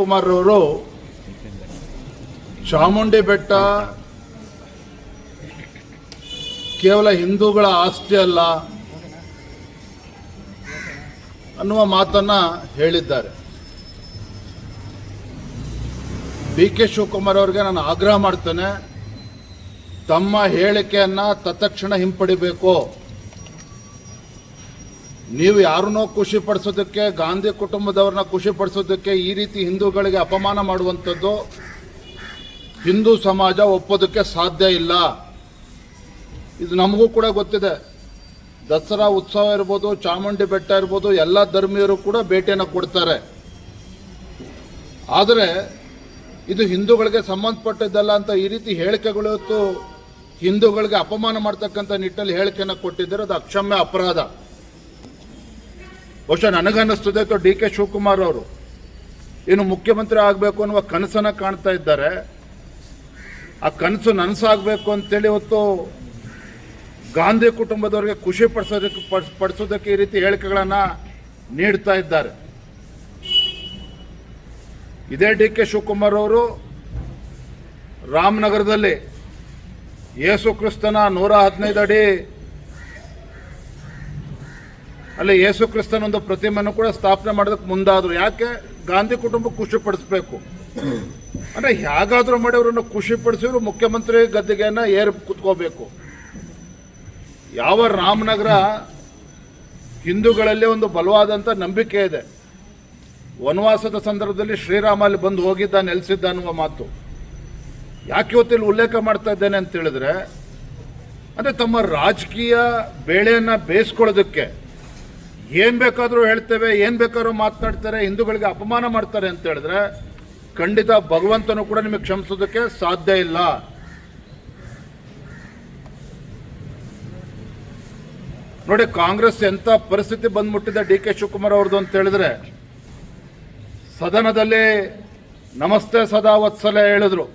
ಕುಮಾರ್ ಅವರು ಚಾಮುಂಡಿ ಬೆಟ್ಟ ಕೇವಲ ಹಿಂದೂಗಳ ಆಸ್ತಿ ಅಲ್ಲ ಅನ್ನುವ ಮಾತನ್ನ ಹೇಳಿದ್ದಾರೆ. ಡಿ ಕೆ ಶಿವಕುಮಾರ್ ಅವರಿಗೆ ನಾನು ಆಗ್ರಹ ಮಾಡ್ತೇನೆ, ತಮ್ಮ ಹೇಳಿಕೆಯನ್ನ ತತ್ಕ್ಷಣ ಹಿಂಪಡಿಬೇಕು. ನೀವು ಯಾರನ್ನೋ ಖುಷಿ ಪಡಿಸೋದಕ್ಕೆ, ಗಾಂಧಿ ಕುಟುಂಬದವ್ರನ್ನ ಖುಷಿ ಪಡಿಸೋದಕ್ಕೆ ಈ ರೀತಿ ಹಿಂದೂಗಳಿಗೆ ಅಪಮಾನ ಮಾಡುವಂಥದ್ದು ಹಿಂದೂ ಸಮಾಜ ಒಪ್ಪೋದಕ್ಕೆ ಸಾಧ್ಯ ಇಲ್ಲ. ಇದು ನಮಗೂ ಕೂಡ ಗೊತ್ತಿದೆ. ದಸರಾ ಉತ್ಸವ ಇರ್ಬೋದು, ಚಾಮುಂಡಿ ಬೆಟ್ಟ ಇರ್ಬೋದು, ಎಲ್ಲ ಧರ್ಮೀಯರು ಕೂಡ ಭೇಟಿಯನ್ನು ಕೊಡ್ತಾರೆ. ಆದರೆ ಇದು ಹಿಂದೂಗಳಿಗೆ ಸಂಬಂಧಪಟ್ಟಿದ್ದಲ್ಲ ಅಂತ ಈ ರೀತಿ ಹೇಳಿಕೆಗಳು ಇವತ್ತು ಹಿಂದೂಗಳಿಗೆ ಅಪಮಾನ ಮಾಡ್ತಕ್ಕಂಥ ನಿಟ್ಟಲ್ಲಿ ಹೇಳಿಕೆಯನ್ನು ಕೊಟ್ಟಿದ್ದಾರೆ. ಅದು ಅಕ್ಷಮ್ಯ ಅಪರಾಧ. ಬಹುಶಃ ನನಗನ್ನಿಸ್ತದೆ ಅಥವಾ ಡಿ ಕೆ ಶಿವಕುಮಾರ್ ಅವರು ಇನ್ನು ಮುಖ್ಯಮಂತ್ರಿ ಆಗಬೇಕು ಅನ್ನುವ ಕನಸನ್ನು ಕಾಣ್ತಾ ಇದ್ದಾರೆ. ಆ ಕನಸು ನನಸಾಗಬೇಕು ಅಂತೇಳಿ ಇವತ್ತು ಗಾಂಧಿ ಕುಟುಂಬದವರಿಗೆ ಖುಷಿ ಪಡಿಸೋದಕ್ಕೆ ಈ ರೀತಿ ಹೇಳಿಕೆಗಳನ್ನು ನೀಡ್ತಾ ಇದ್ದಾರೆ. ಇದೇ ಡಿ ಕೆ ಶಿವಕುಮಾರ್ ಅವರು ರಾಮನಗರದಲ್ಲಿ ಯೇಸು ಕ್ರಿಸ್ತನ 115 ಅಡಿ ಅಲ್ಲಿ ಯೇಸು ಕ್ರಿಸ್ತನ ಒಂದು ಪ್ರತಿಮೆಯನ್ನು ಕೂಡ ಸ್ಥಾಪನೆ ಮಾಡೋದಕ್ಕೆ ಮುಂದಾದರು. ಯಾಕೆ? ಗಾಂಧಿ ಕುಟುಂಬ ಖುಷಿ ಪಡಿಸ್ಬೇಕು ಅಂದರೆ ಹೇಗಾದರೂ ಮಾಡಿ ಅವರನ್ನು ಖುಷಿ ಪಡಿಸಿದ್ರು ಮುಖ್ಯಮಂತ್ರಿ ಗದ್ದಿಗೆಯನ್ನು ಏರಿ ಕುತ್ಕೋಬೇಕು. ಯಾವ ರಾಮನಗರ ಹಿಂದೂಗಳಲ್ಲಿ ಒಂದು ಬಲವಾದಂಥ ನಂಬಿಕೆ ಇದೆ. ವನವಾಸದ ಸಂದರ್ಭದಲ್ಲಿ ಶ್ರೀರಾಮ ಅಲ್ಲಿ ಬಂದು ಹೋಗಿದ್ದ, ನೆಲೆಸಿದ್ದ ಅನ್ನುವ ಮಾತು ಯಾಕೆ ಇವತ್ತಿಲ್ಲಿ ಉಲ್ಲೇಖ ಮಾಡ್ತಾ ಇದ್ದೇನೆ ಅಂತ ಹೇಳಿದ್ರೆ, ಅಂದರೆ ತಮ್ಮ ರಾಜಕೀಯ ಬೇಳೆಯನ್ನು ಬೇಯಿಸ್ಕೊಳ್ಳೋದಕ್ಕೆ ಏನು ಬೇಕಾದರೂ ಹೇಳ್ತೇವೆ, ಏನು ಬೇಕಾದ್ರೂ ಮಾತನಾಡ್ತಾರೆ, ಹಿಂದೂಗಳಿಗೆ ಅಪಮಾನ ಮಾಡ್ತಾರೆ ಅಂತ ಹೇಳಿದ್ರೆ ಖಂಡಿತ ಭಗವಂತನು ಕೂಡ ನಿಮಗೆ ಕ್ಷಮಿಸೋದಕ್ಕೆ ಸಾಧ್ಯ ಇಲ್ಲ. ನೋಡಿ, ಕಾಂಗ್ರೆಸ್ ಎಂಥ ಪರಿಸ್ಥಿತಿ ಬಂದ್ಬಿಟ್ಟಿದೆ ಡಿ ಕೆ ಶಿವಕುಮಾರ್ ಅವ್ರದ್ದು ಅಂತ ಹೇಳಿದ್ರೆ, ಸದನದಲ್ಲಿ ನಮಸ್ತೆ ಸದಾ ವತ್ಸಲ ಹೇಳಿದ್ರು.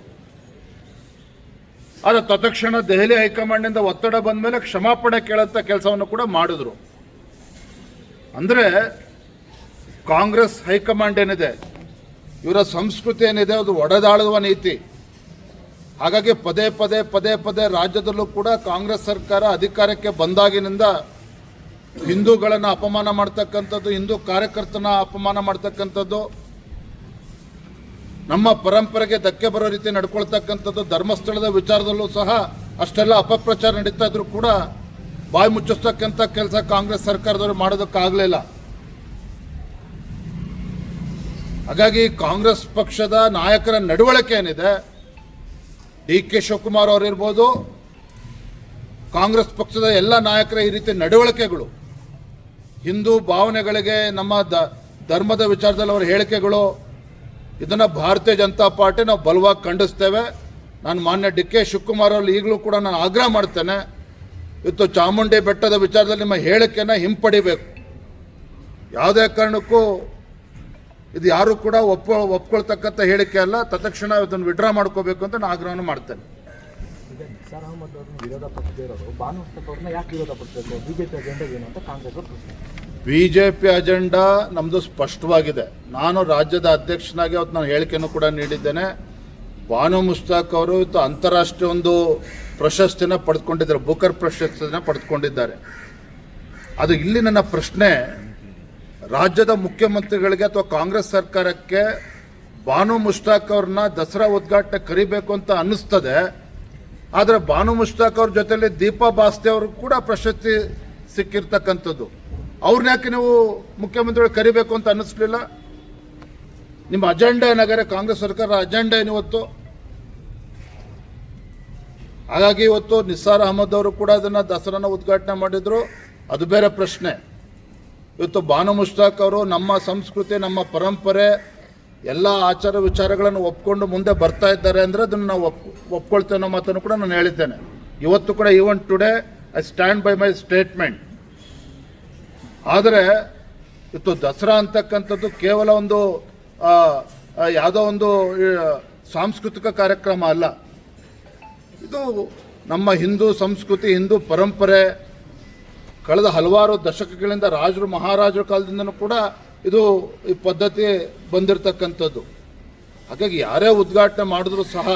ಆದರೆ ತತ್ಕ್ಷಣ ದೆಹಲಿ ಹೈಕಮಾಂಡ್ನಿಂದ ಒತ್ತಡ ಬಂದ ಮೇಲೆ ಕ್ಷಮಾಪಣೆ ಕೇಳಂತ ಕೆಲಸವನ್ನು ಕೂಡ ಮಾಡಿದ್ರು. ಅಂದರೆ ಕಾಂಗ್ರೆಸ್ ಹೈಕಮಾಂಡ್ ಏನಿದೆ, ಇವರ ಸಂಸ್ಕೃತಿ ಏನಿದೆ, ಅದು ಒಡೆದಾಳುವ ನೀತಿ. ಹಾಗಾಗಿ ಪದೇ ಪದೇ ಪದೇ ಪದೇ ರಾಜ್ಯದಲ್ಲೂ ಕೂಡ ಕಾಂಗ್ರೆಸ್ ಸರ್ಕಾರ ಅಧಿಕಾರಕ್ಕೆ ಬಂದಾಗಿನಿಂದ ಹಿಂದೂಗಳನ್ನು ಅಪಮಾನ ಮಾಡ್ತಕ್ಕಂಥದ್ದು, ಹಿಂದೂ ಕಾರ್ಯಕರ್ತನ ಅಪಮಾನ ಮಾಡ್ತಕ್ಕಂಥದ್ದು, ನಮ್ಮ ಪರಂಪರೆಗೆ ಧಕ್ಕೆ ಬರೋ ರೀತಿ ನಡ್ಕೊಳ್ತಕ್ಕಂಥದ್ದು, ಧರ್ಮಸ್ಥಳದ ವಿಚಾರದಲ್ಲೂ ಸಹ ಅಷ್ಟೆಲ್ಲ ಅಪಪ್ರಚಾರ ನಡೀತಾ ಇದ್ರು ಕೂಡ ಬಾಯಿ ಮುಚ್ಚಿಸ್ತಕ್ಕಂಥ ಕೆಲಸ ಕಾಂಗ್ರೆಸ್ ಸರ್ಕಾರದವರು ಮಾಡೋದಕ್ಕಾಗಲಿಲ್ಲ. ಹಾಗಾಗಿ ಕಾಂಗ್ರೆಸ್ ಪಕ್ಷದ ನಾಯಕರ ನಡವಳಿಕೆ ಏನಿದೆ, ಡಿ ಕೆ ಶಿವಕುಮಾರ್ ಅವರಿರ್ಬೋದು, ಕಾಂಗ್ರೆಸ್ ಪಕ್ಷದ ಎಲ್ಲ ನಾಯಕರ ಈ ರೀತಿ ನಡವಳಿಕೆಗಳು, ಹಿಂದೂ ಭಾವನೆಗಳಿಗೆ, ನಮ್ಮ ಧರ್ಮದ ವಿಚಾರದಲ್ಲಿ ಅವರ ಹೇಳಿಕೆಗಳು, ಇದನ್ನು ಭಾರತೀಯ ಜನತಾ ಪಾರ್ಟಿ ನಾವು ಬಲವಾಗಿ ಖಂಡಿಸ್ತೇವೆ. ನಾನು ಮಾನ್ಯ ಡಿ ಕೆ ಶಿವಕುಮಾರ್ ಅವರು ಈಗಲೂ ಕೂಡ ನಾನು ಆಗ್ರಹ ಮಾಡ್ತೇನೆ, ಇವತ್ತು ಚಾಮುಂಡಿ ಬೆಟ್ಟದ ವಿಚಾರದಲ್ಲಿ ನಿಮ್ಮ ಹೇಳಿಕೆಯನ್ನು ಹಿಂಪಡಿಬೇಕು. ಯಾವುದೇ ಕಾರಣಕ್ಕೂ ಇದು ಯಾರು ಕೂಡ ಒಪ್ಕೊಳ್ತಕ್ಕಂಥ ಹೇಳಿಕೆ ಅಲ್ಲ. ತತ್ಕ್ಷಣ ಇದನ್ನು ವಿಡ್ರಾ ಮಾಡ್ಕೋಬೇಕು ಅಂತ ನಾನು ಆಗ್ರಹವನ್ನು ಮಾಡ್ತೇನೆ. ನಿಸಾರ್ ಅಹಮದ್ ಅವ್ರನ್ನ ವಿರೋಧ ಪಕ್ಷದವರು ಬಾನು ಅವ್ರನ್ನ ಯಾಕೆ ವಿರೋಧ ಪಡಿಸಬೇಕು? ಬಿಜೆಪಿ ಅಜೆಂಡಾ ಏನು ಅಂತ ಕಾಂಗ್ರೆಸ್ ಅವರು ಬಿಜೆಪಿ ಅಜೆಂಡಾ ನಮ್ಮದು ಸ್ಪಷ್ಟವಾಗಿದೆ. ನಾನು ರಾಜ್ಯದ ಅಧ್ಯಕ್ಷನಾಗಿ ಅವತ್ತು ನಾನು ಹೇಳಿಕೆಯನ್ನು ಕೂಡ ನೀಡಿದ್ದೇನೆ. ಬಾನು ಮುಸ್ತಾಕ್ ಅವರು ಇವತ್ತು ಅಂತಾರಾಷ್ಟ್ರೀಯ ಒಂದು ಪ್ರಶಸ್ತಿನ ಪಡೆದುಕೊಂಡಿದ್ದಾರೆ, ಬುಕರ್ ಪ್ರಶಸ್ತಿನ ಪಡೆದುಕೊಂಡಿದ್ದಾರೆ. ಅದು ಇಲ್ಲಿ ನನ್ನ ಪ್ರಶ್ನೆ, ರಾಜ್ಯದ ಮುಖ್ಯಮಂತ್ರಿಗಳಿಗೆ ಅಥವಾ ಕಾಂಗ್ರೆಸ್ ಸರ್ಕಾರಕ್ಕೆ ಬಾನು ಮುಸ್ತಾಕ್ ಅವ್ರನ್ನ ದಸರಾ ಉದ್ಘಾಟನೆ ಕರಿಬೇಕು ಅಂತ ಅನ್ನಿಸ್ತದೆ. ಆದರೆ ಬಾನು ಮುಸ್ತಾಕ್ ಅವ್ರ ಜೊತೆಯಲ್ಲಿ ದೀಪಾ ಬಾಸ್ತೆ ಅವರು ಕೂಡ ಪ್ರಶಸ್ತಿ ಸಿಕ್ಕಿರ್ತಕ್ಕಂಥದ್ದು. ಅವ್ರನ್ನ ಯಾಕೆ ನೀವು ಮುಖ್ಯಮಂತ್ರಿಗಳು ಕರಿಬೇಕು ಅಂತ ಅನ್ನಿಸ್ಲಿಲ್ಲ? ನಿಮ್ಮ ಅಜೆಂಡಾ ಏನಾಗಾರೆ, ಕಾಂಗ್ರೆಸ್ ಸರ್ಕಾರ ಅಜೆಂಡಾ ಏನು ಇವತ್ತು? ಹಾಗಾಗಿ ಇವತ್ತು ನಿಸಾರ್ ಅಹಮದ್ ಅವರು ಕೂಡ ಅದನ್ನು ದಸರಾನ ಉದ್ಘಾಟನೆ ಮಾಡಿದ್ರು, ಅದು ಬೇರೆ ಪ್ರಶ್ನೆ. ಇವತ್ತು ಬಾನು ಮುಸ್ತಾಕ್ ಅವರು ನಮ್ಮ ಸಂಸ್ಕೃತಿ, ನಮ್ಮ ಪರಂಪರೆ, ಎಲ್ಲ ಆಚಾರ ವಿಚಾರಗಳನ್ನು ಒಪ್ಕೊಂಡು ಮುಂದೆ ಬರ್ತಾ ಇದ್ದಾರೆ ಅಂದರೆ ಅದನ್ನು ನಾವು ಒಪ್ಕೊಳ್ತೇವೆ ಅನ್ನೋ ಮಾತನ್ನು ಕೂಡ ನಾನು ಹೇಳಿದ್ದೇನೆ. ಇವತ್ತು ಕೂಡ even today I stand by my statement. ಆದರೆ ಇವತ್ತು ದಸರಾ ಅಂತಕ್ಕಂಥದ್ದು ಕೇವಲ ಒಂದು ಯಾವುದೋ ಒಂದು ಸಾಂಸ್ಕೃತಿಕ ಕಾರ್ಯಕ್ರಮ ಅಲ್ಲ. ಇದು ನಮ್ಮ ಹಿಂದೂ ಸಂಸ್ಕೃತಿ, ಹಿಂದೂ ಪರಂಪರೆ, ಕಳೆದ ಹಲವಾರು ದಶಕಗಳಿಂದ ರಾಜರು ಮಹಾರಾಜರ ಕಾಲದಿಂದನೂ ಕೂಡ ಇದು ಈ ಪದ್ಧತಿ ಬಂದಿರತಕ್ಕಂಥದ್ದು. ಹಾಗಾಗಿ ಯಾರೇ ಉದ್ಘಾಟನೆ ಮಾಡಿದ್ರೂ ಸಹ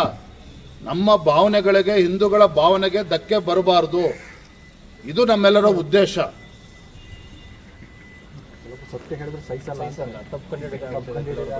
ನಮ್ಮ ಭಾವನೆಗಳಿಗೆ, ಹಿಂದೂಗಳ ಭಾವನೆಗೆ ಧಕ್ಕೆ ಬರಬಾರ್ದು. ಇದು ನಮ್ಮೆಲ್ಲರ ಉದ್ದೇಶ. ಸತ್ಯ ಹೇಳಿದ್ರೆ ಸಹಿಸಲ್ಲ, ತಪ್ಪು ಕಂಡಿಡಿದ